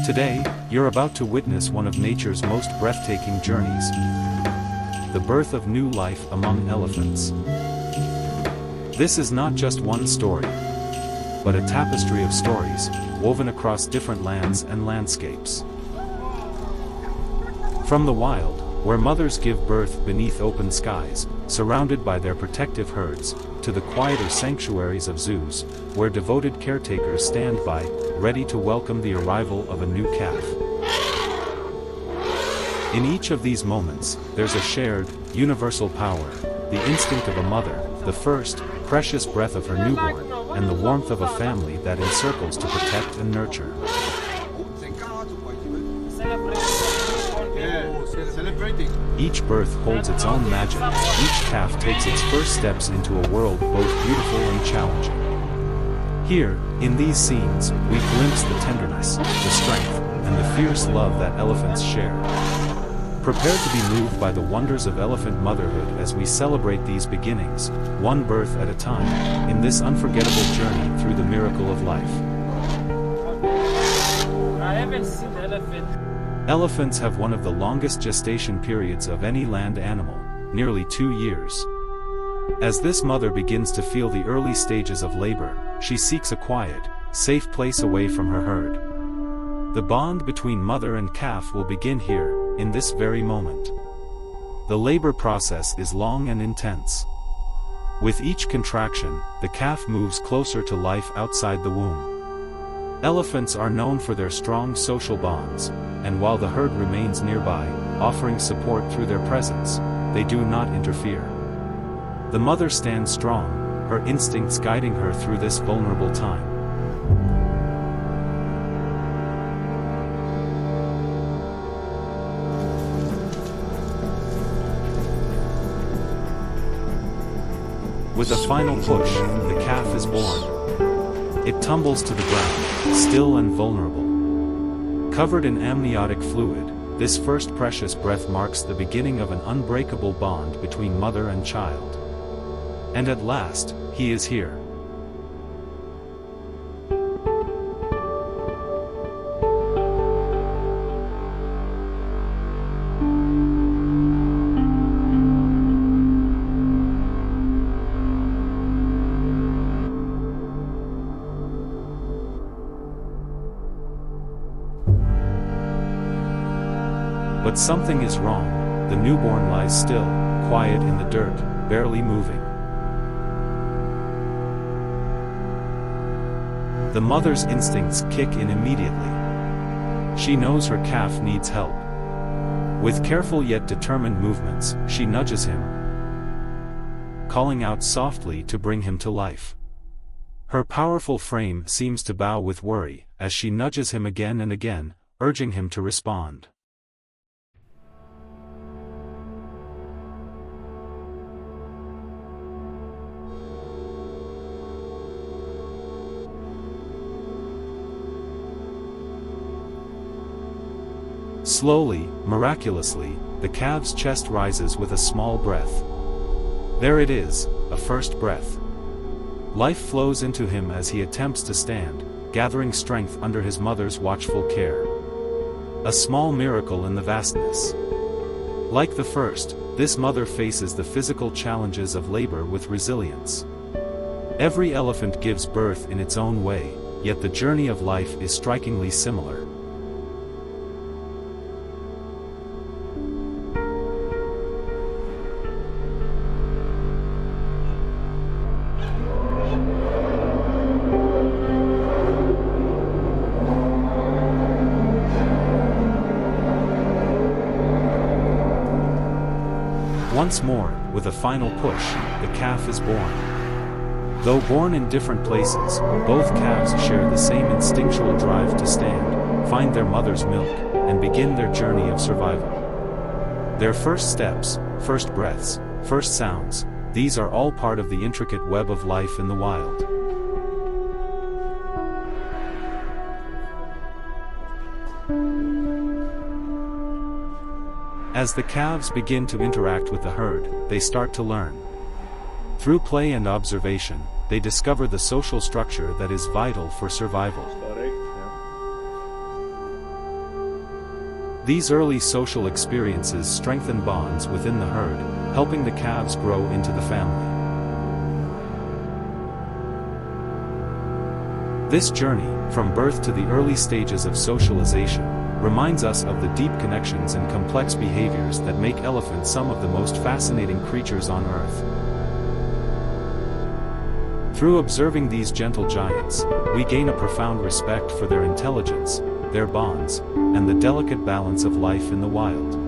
Today, you're about to witness one of nature's most breathtaking journeys. The birth of new life among elephants. This is not just one story, but a tapestry of stories, woven across different lands and landscapes. From the wild, where mothers give birth beneath open skies, surrounded by their protective herds, to the quieter sanctuaries of zoos, where devoted caretakers stand by, ready to welcome the arrival of a new calf. In each of these moments, there's a shared, universal power, the instinct of a mother, the first, precious breath of her newborn, and the warmth of a family that encircles to protect and nurture. Each birth holds its own magic, each calf takes its first steps into a world both beautiful and challenging. Here, in these scenes, we glimpse the tenderness, the strength, and the fierce love that elephants share. Prepare to be moved by the wonders of elephant motherhood as we celebrate these beginnings, one birth at a time, in this unforgettable journey through the miracle of life. I haven't seen elephant. Elephants have one of the longest gestation periods of any land animal, nearly 2 years. As this mother begins to feel the early stages of labor, she seeks a quiet, safe place away from her herd. The bond between mother and calf will begin here, in this very moment. The labor process is long and intense. With each contraction, the calf moves closer to life outside the womb. Elephants are known for their strong social bonds, and while the herd remains nearby, offering support through their presence, they do not interfere. The mother stands strong, her instincts guiding her through this vulnerable time. With a final push, the calf is born. It tumbles to the ground, still and vulnerable. Covered in amniotic fluid, this first precious breath marks the beginning of an unbreakable bond between mother and child. And at last, he is here. But something is wrong. The newborn lies still, quiet in the dirt, barely moving. The mother's instincts kick in immediately. She knows her calf needs help. With careful yet determined movements, she nudges him, calling out softly to bring him to life. Her powerful frame seems to bow with worry, as she nudges him again and again, urging him to respond. Slowly, miraculously, the calf's chest rises with a small breath. There it is, a first breath. Life flows into him as he attempts to stand, gathering strength under his mother's watchful care. A small miracle in the vastness. Like the first, this mother faces the physical challenges of labor with resilience. Every elephant gives birth in its own way, yet the journey of life is strikingly similar. Once more, with a final push, the calf is born. Though born in different places, both calves share the same instinctual drive to stand, find their mother's milk, and begin their journey of survival. Their first steps, first breaths, first sounds, these are all part of the intricate web of life in the wild. As the calves begin to interact with the herd, they start to learn. Through play and observation, they discover the social structure that is vital for survival. These early social experiences strengthen bonds within the herd, helping the calves grow into the family. This journey, from birth to the early stages of socialization, reminds us of the deep connections and complex behaviors that make elephants some of the most fascinating creatures on Earth. Through observing these gentle giants, we gain a profound respect for their intelligence, their bonds, and the delicate balance of life in the wild.